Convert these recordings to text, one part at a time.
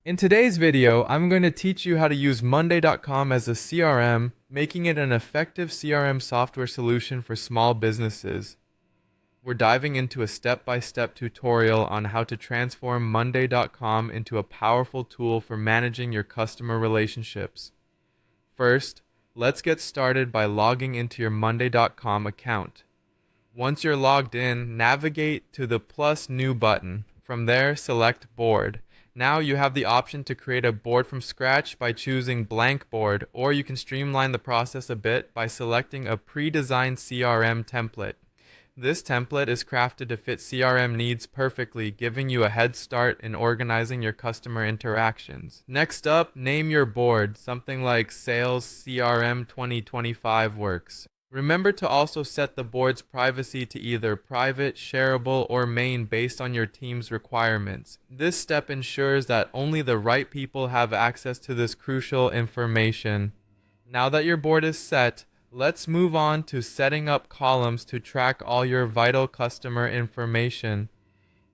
In today's video, I'm going to teach you how to use Monday.com as a CRM, making it an effective CRM software solution for small businesses. We're diving into a step-by-step tutorial on how to transform Monday.com into a powerful tool for managing your customer relationships. First, let's get started by logging into your Monday.com account. Once you're logged in, navigate to the plus new button. From there, select board. Now you have the option to create a board from scratch by choosing blank board, or you can streamline the process a bit by selecting a pre-designed CRM template. This template is crafted to fit CRM needs perfectly, giving you a head start in organizing your customer interactions. Next up, name your board. Something like Sales CRM 2025 works. Remember to also set the board's privacy to either private, shareable, or main based on your team's requirements. This step ensures that only the right people have access to this crucial information. Now that your board is set, let's move on to setting up columns to track all your vital customer information.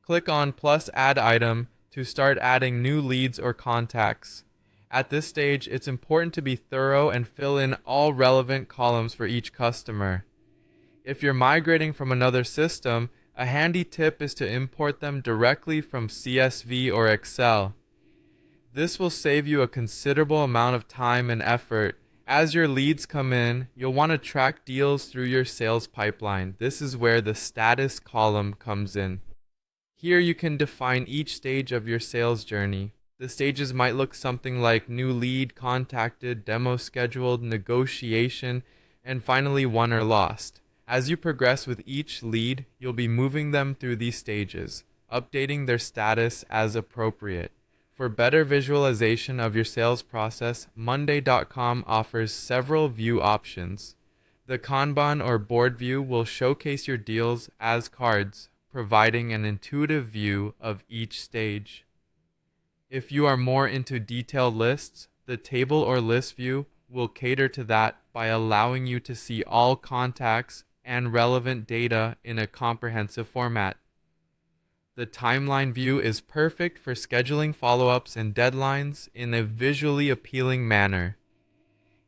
Click on plus add item to start adding new leads or contacts. At this stage, it's important to be thorough and fill in all relevant columns for each customer. If you're migrating from another system, a handy tip is to import them directly from CSV or Excel. This will save you a considerable amount of time and effort. As your leads come in, you'll want to track deals through your sales pipeline. This is where the status column comes in. Here you can define each stage of your sales journey. The stages might look something like new lead, contacted, demo scheduled, negotiation, and finally won or lost. As you progress with each lead, you'll be moving them through these stages, updating their status as appropriate. For better visualization of your sales process, Monday.com offers several view options. The Kanban or board view will showcase your deals as cards, providing an intuitive view of each stage. If you are more into detailed lists, the table or list view will cater to that by allowing you to see all contacts and relevant data in a comprehensive format. The timeline view is perfect for scheduling follow-ups and deadlines in a visually appealing manner.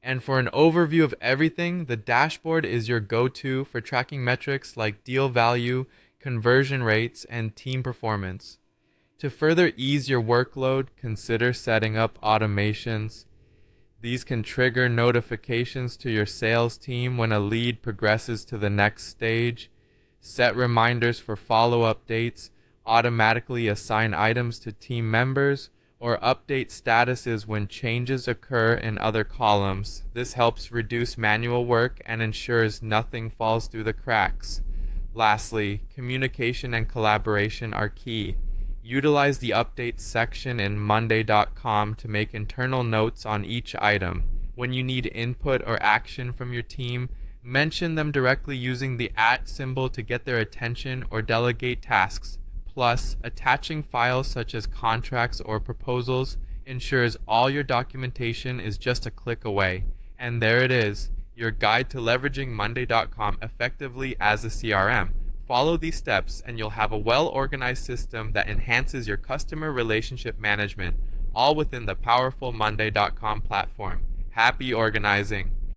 And for an overview of everything, the dashboard is your go-to for tracking metrics like deal value, conversion rates, and team performance. To further ease your workload, consider setting up automations. These can trigger notifications to your sales team when a lead progresses to the next stage, set reminders for follow-up dates, automatically assign items to team members, or update statuses when changes occur in other columns. This helps reduce manual work and ensures nothing falls through the cracks. Lastly, communication and collaboration are key. Utilize the updates section in Monday.com to make internal notes on each item. When you need input or action from your team, mention them directly using the @ symbol to get their attention or delegate tasks. Plus, attaching files such as contracts or proposals ensures all your documentation is just a click away. And there it is, your guide to leveraging Monday.com effectively as a CRM. Follow these steps and you'll have a well-organized system that enhances your customer relationship management, all within the powerful Monday.com platform. Happy organizing!